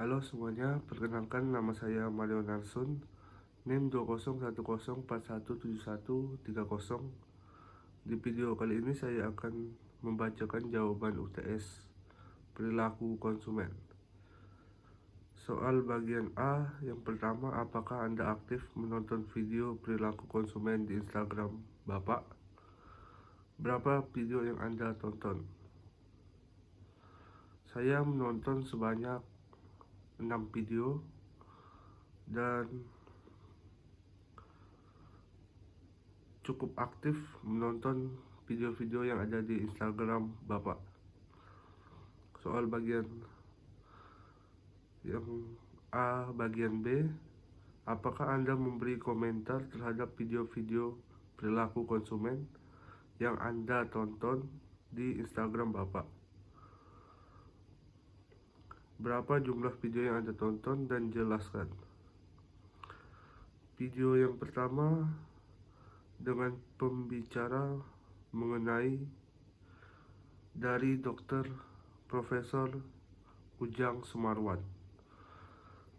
Halo semuanya, perkenalkan nama saya Mario Narsun, NIM 2010417130. Di video kali ini saya akan membacakan jawaban UTS perilaku konsumen. Soal bagian A yang pertama, apakah Anda aktif menonton video perilaku konsumen di Instagram Bapak? Berapa video yang Anda tonton? Saya menonton sebanyak 6 video dan cukup aktif menonton video-video yang ada di Instagram Bapak. Soal bagian yang A bagian B, apakah Anda memberi komentar terhadap video-video perilaku konsumen yang Anda tonton di Instagram Bapak? Berapa jumlah video yang Anda tonton dan jelaskan. Video yang pertama dengan pembicara mengenai dari Dr. Profesor Ujang Sumarwan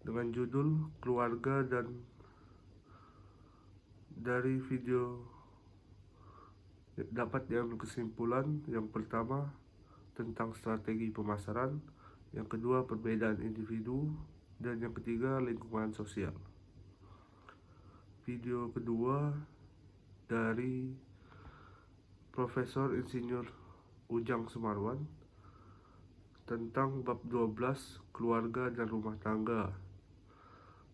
dengan judul keluarga, dan dari video dapat diambil kesimpulan yang pertama tentang strategi pemasaran, yang kedua perbedaan individu, dan yang ketiga lingkungan sosial. Video kedua dari Profesor Insinyur Ujang Sumarwan tentang bab 12 keluarga dan rumah tangga.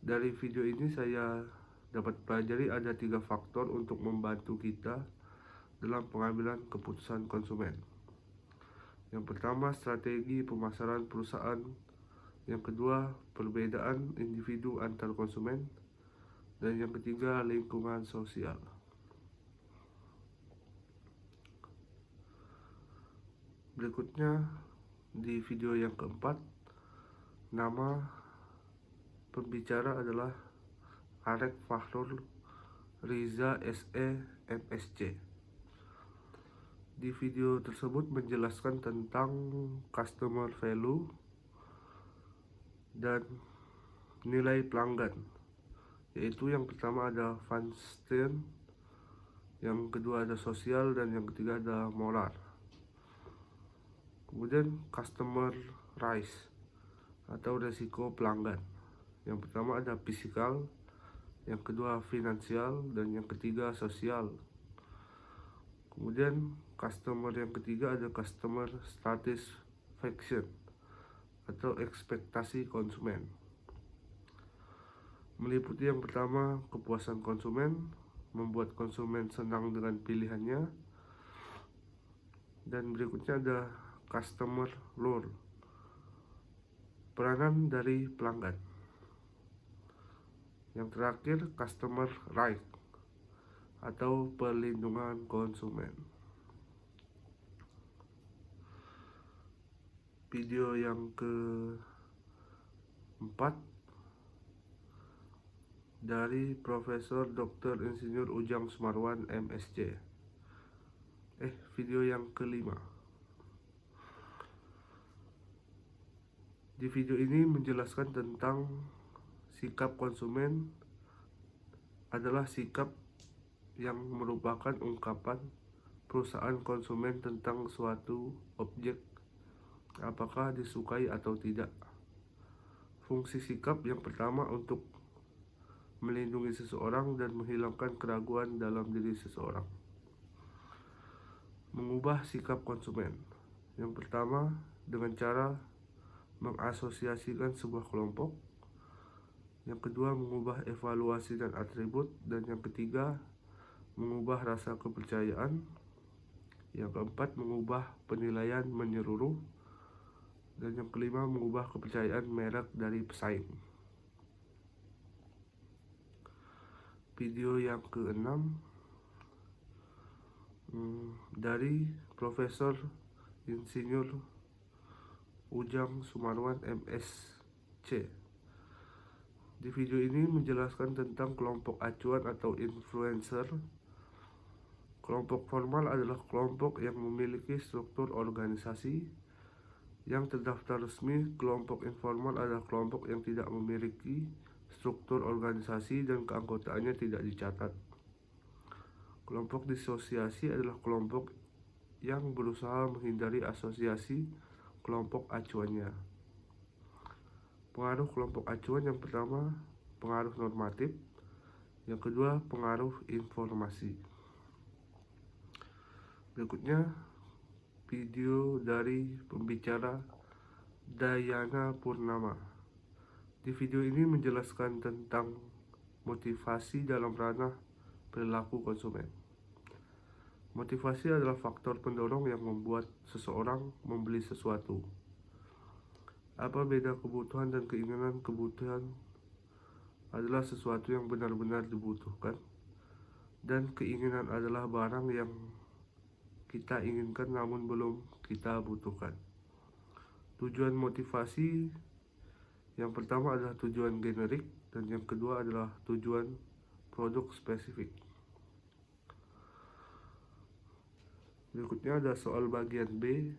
Dari video ini saya dapat pelajari ada 3 faktor untuk membantu kita dalam pengambilan keputusan konsumen. Yang pertama, strategi pemasaran perusahaan. Yang kedua, perbedaan individu antar konsumen. Dan yang ketiga, lingkungan sosial. Berikutnya di video yang keempat, nama pembicara adalah Arek Fahrul Riza SE MSc. Di video tersebut menjelaskan tentang customer value dan nilai pelanggan, yaitu yang pertama ada Feinstein, yang kedua ada sosial, dan yang ketiga ada moral. Kemudian customer risk atau resiko pelanggan. Yang pertama ada fisikal, yang kedua finansial, dan yang ketiga sosial. Kemudian customer yang ketiga ada customer satisfaction atau ekspektasi konsumen. Meliputi yang pertama kepuasan konsumen, membuat konsumen senang dengan pilihannya. Dan berikutnya ada customer lure, peranan dari pelanggan. Yang terakhir customer right atau perlindungan konsumen. Video yang keempat dari Profesor Dr. Insinyur Ujang Sumarwan MSc. Video yang kelima. Di video ini menjelaskan tentang sikap konsumen adalah sikap yang merupakan ungkapan perusahaan konsumen tentang suatu objek, apakah disukai atau tidak. Fungsi sikap yang pertama untuk melindungi seseorang dan menghilangkan keraguan dalam diri seseorang. Mengubah sikap konsumen. Yang pertama dengan cara mengasosiasikan sebuah kelompok. Yang kedua, mengubah evaluasi dan atribut. Dan yang ketiga, mengubah rasa kepercayaan. Yang keempat, mengubah penilaian menyeluruh. Dan yang kelima, mengubah kepercayaan merek dari pesaing. Video yang keenam dari Profesor Insinyur Ujang Sumarwan MSc. Di video ini menjelaskan tentang kelompok acuan atau influencer. Kelompok formal adalah kelompok yang memiliki struktur organisasi Yang terdaftar resmi, kelompok informal adalah kelompok yang tidak memiliki struktur organisasi dan keanggotaannya tidak dicatat. Kelompok disosiasi adalah kelompok yang berusaha menghindari asosiasi kelompok acuannya. Pengaruh kelompok acuan: yang pertama, pengaruh normatif. Yang kedua, pengaruh informasi. Berikutnya, video dari pembicara Dayana Purnama. Di video ini menjelaskan tentang motivasi dalam ranah perilaku konsumen. Motivasi adalah faktor pendorong yang membuat seseorang membeli sesuatu. Apa beda kebutuhan dan keinginan? Kebutuhan adalah sesuatu yang benar-benar dibutuhkan, dan keinginan adalah barang yang kita inginkan namun belum kita butuhkan. Tujuan motivasi: yang pertama adalah tujuan generik, dan yang kedua adalah tujuan produk spesifik. Berikutnya ada soal bagian B.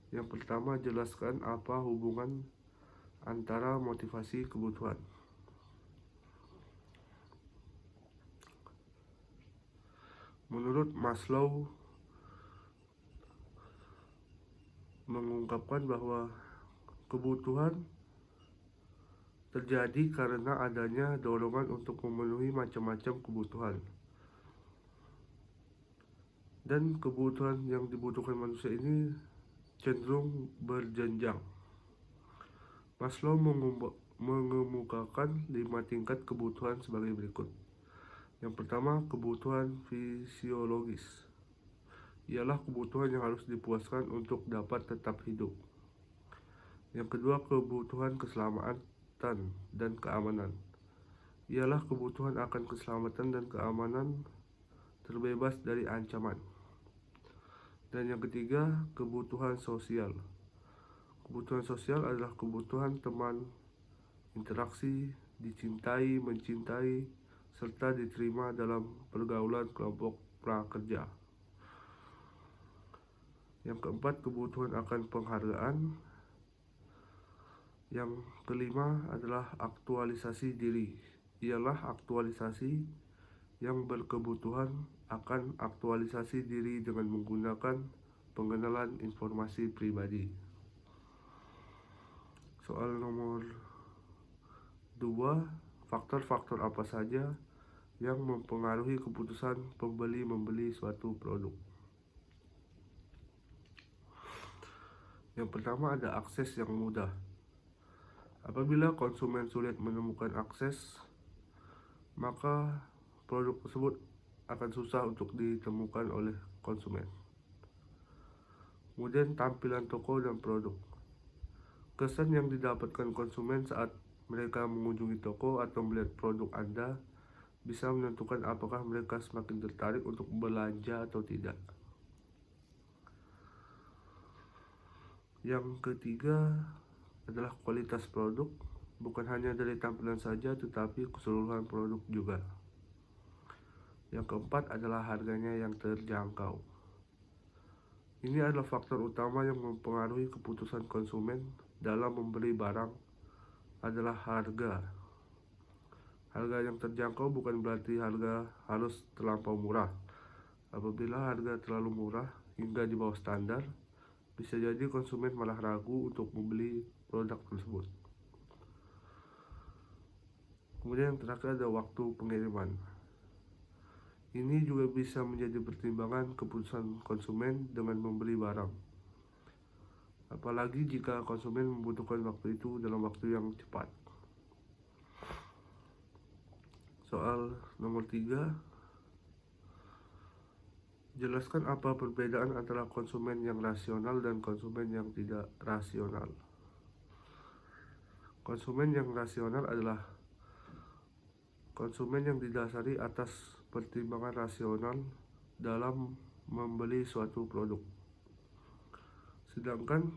Yang pertama, jelaskan apa hubungan antara motivasi kebutuhan. Menurut Maslow mengungkapkan bahwa kebutuhan terjadi karena adanya dorongan untuk memenuhi macam-macam kebutuhan, dan kebutuhan yang dibutuhkan manusia ini cenderung berjenjang. Maslow mengemukakan 5 tingkat kebutuhan sebagai berikut. Yang pertama, kebutuhan fisiologis. Ialah kebutuhan yang harus dipuaskan untuk dapat tetap hidup. Yang kedua, kebutuhan keselamatan dan keamanan. Ialah kebutuhan akan keselamatan dan keamanan terbebas dari ancaman. Dan yang ketiga, kebutuhan sosial. Kebutuhan sosial adalah kebutuhan teman, interaksi, dicintai, mencintai, serta diterima dalam pergaulan kelompok prakerja. Yang keempat, kebutuhan akan penghargaan. Yang kelima adalah aktualisasi diri. Ialah aktualisasi yang berkebutuhan akan aktualisasi diri dengan menggunakan pengenalan informasi pribadi. Soal nomor 2, faktor-faktor apa saja yang mempengaruhi keputusan pembeli membeli suatu produk. Yang pertama, ada akses yang mudah. Apabila konsumen sulit menemukan akses, maka produk tersebut akan susah untuk ditemukan oleh konsumen. Kemudian, tampilan toko dan produk. Kesan yang didapatkan konsumen saat mereka mengunjungi toko atau melihat produk Anda bisa menentukan apakah mereka semakin tertarik untuk belanja atau tidak. Yang ketiga adalah kualitas produk, bukan hanya dari tampilan saja tetapi keseluruhan produk juga. Yang keempat adalah harganya yang terjangkau. Ini adalah faktor utama yang mempengaruhi keputusan konsumen dalam membeli barang adalah harga. Harga yang terjangkau bukan berarti harga harus terlampau murah. Apabila harga terlalu murah hingga di bawah standar, bisa jadi konsumen malah ragu untuk membeli produk tersebut. Kemudian yang terakhir ada waktu pengiriman. Ini juga bisa menjadi pertimbangan keputusan konsumen dengan membeli barang. Apalagi jika konsumen membutuhkan waktu itu dalam waktu yang cepat. Soal nomor 3, jelaskan apa perbedaan antara konsumen yang rasional dan konsumen yang tidak rasional. Konsumen yang rasional adalah konsumen yang didasari atas pertimbangan rasional dalam membeli suatu produk. Sedangkan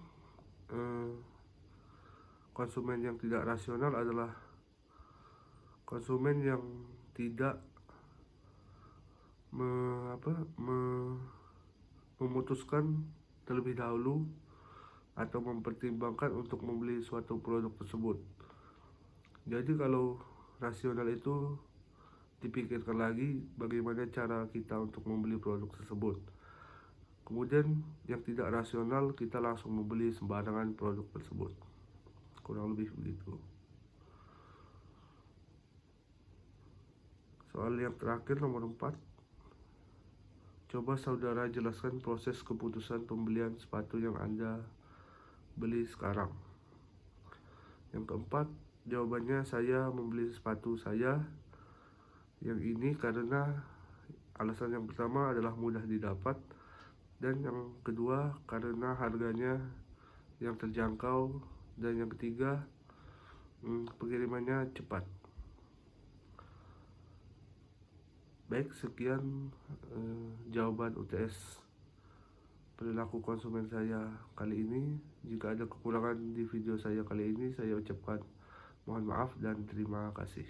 konsumen yang tidak rasional adalah konsumen yang tidak memutuskan terlebih dahulu atau mempertimbangkan untuk membeli suatu produk tersebut. Jadi kalau rasional itu dipikirkan lagi bagaimana cara kita untuk membeli produk tersebut. Kemudian yang tidak rasional, kita langsung membeli sembarangan produk tersebut. Kurang lebih begitu. Soal yang terakhir nomor 4, coba saudara jelaskan proses keputusan pembelian sepatu yang Anda beli sekarang. Yang keempat, jawabannya saya membeli sepatu saya yang ini karena alasan yang pertama adalah mudah didapat, dan yang kedua karena harganya yang terjangkau, dan yang ketiga pengirimannya cepat. Baik, sekian jawaban UTS perilaku konsumen saya kali ini. Jika ada kekurangan di video saya kali ini, saya ucapkan mohon maaf dan terima kasih.